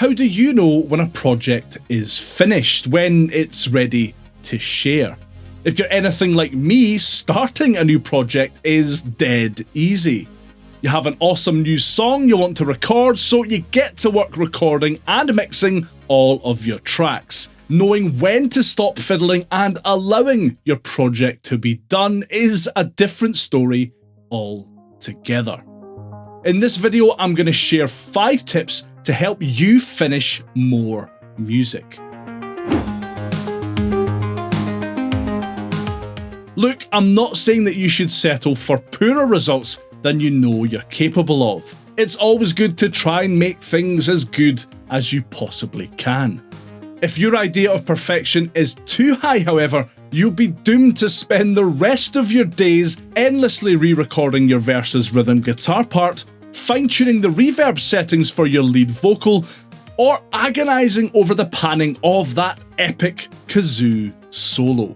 How do you know when a project is finished, when it's ready to share? If you're anything like me, starting a new project is dead easy. You have an awesome new song you want to record, so you get to work recording and mixing all of your tracks. Knowing when to stop fiddling and allowing your project to be done is a different story altogether. In this video, I'm going to share 5 tips to help you finish more music. Look, I'm not saying that you should settle for poorer results than you know you're capable of. It's always good to try and make things as good as you possibly can. If your idea of perfection is too high, however, you'll be doomed to spend the rest of your days endlessly re-recording your verse's rhythm guitar part, fine-tuning the reverb settings for your lead vocal, or agonising over the panning of that epic kazoo solo.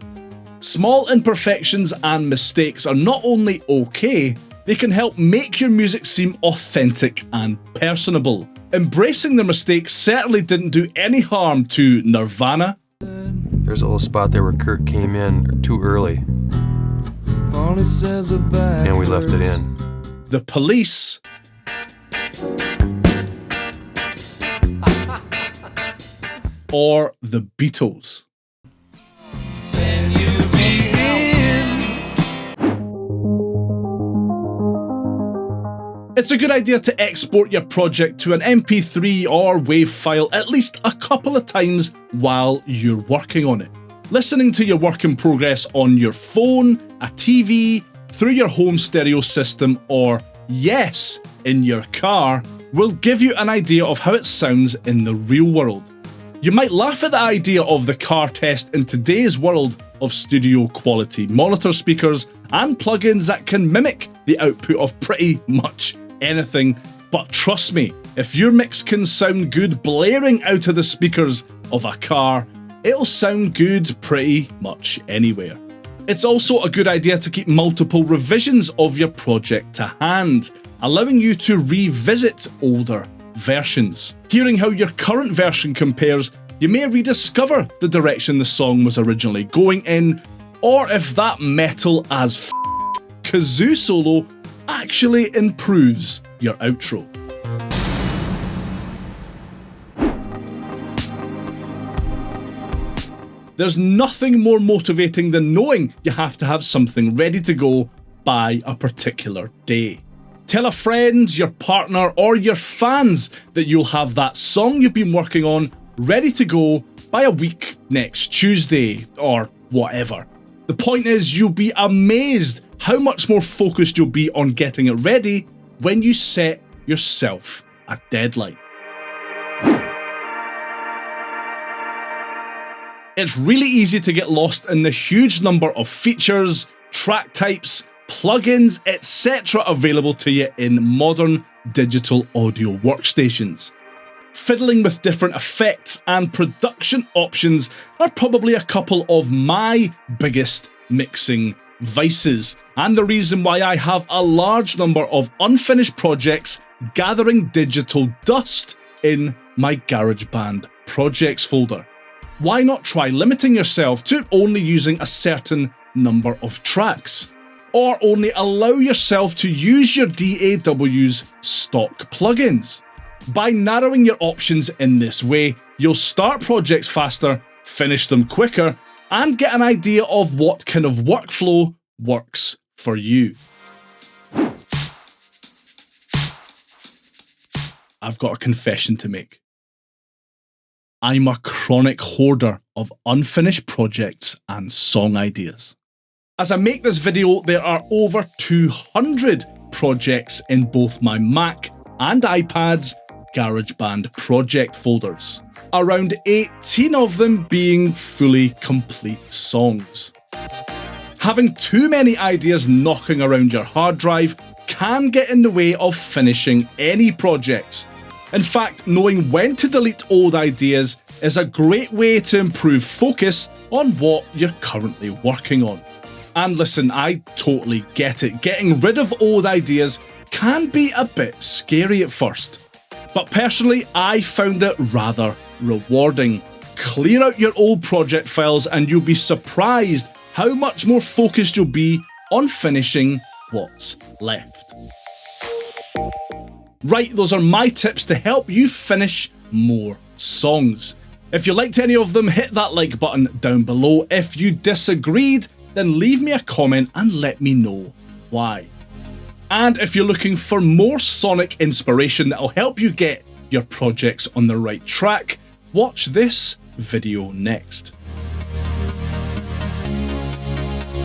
Small imperfections and mistakes are not only okay, they can help make your music seem authentic and personable. Embracing the mistakes certainly didn't do any harm to Nirvana. There's a little spot there where Kurt came in too early, and we left it in. The Police. Or the Beatles. It's a good idea to export your project to an MP3 or WAV file at least a couple of times while you're working on it. Listening to your work in progress on your phone, a TV, through your home stereo system, or, yes, in your car, will give you an idea of how it sounds in the real world. You might laugh at the idea of the car test in today's world of studio quality monitor speakers and plugins that can mimic the output of pretty much anything, but trust me, if your mix can sound good blaring out of the speakers of a car, it'll sound good pretty much anywhere. It's also a good idea to keep multiple revisions of your project to hand, allowing you to revisit older versions. Hearing how your current version compares, you may rediscover the direction the song was originally going in, or if that metal as kazoo solo actually improves your outro. There's nothing more motivating than knowing you have to have something ready to go by a particular day. Tell a friend, your partner, or your fans that you'll have that song you've been working on ready to go by a week next Tuesday, or whatever. The point is, you'll be amazed how much more focused you'll be on getting it ready when you set yourself a deadline. It's really easy to get lost in the huge number of features, track types, plugins, etc. available to you in modern digital audio workstations. Fiddling with different effects and production options are probably a couple of my biggest mixing vices, and the reason why I have a large number of unfinished projects gathering digital dust in my GarageBand projects folder. Why not try limiting yourself to only using a certain number of tracks? Or only allow yourself to use your DAW's stock plugins. By narrowing your options in this way, you'll start projects faster, finish them quicker, and get an idea of what kind of workflow works for you. I've got a confession to make. I'm a chronic hoarder of unfinished projects and song ideas. As I make this video, there are over 200 projects in both my Mac and iPad's GarageBand project folders, around 18 of them being fully complete songs. Having too many ideas knocking around your hard drive can get in the way of finishing any projects. In fact, knowing when to delete old ideas is a great way to improve focus on what you're currently working on. And listen, I totally get it. Getting rid of old ideas can be a bit scary at first. But personally, I found it rather rewarding. Clear out your old project files and you'll be surprised how much more focused you'll be on finishing what's left. Right, those are my tips to help you finish more songs. If you liked any of them, hit that like button down below. If you disagreed, then leave me a comment and let me know why. And if you're looking for more sonic inspiration that'll help you get your projects on the right track, watch this video next.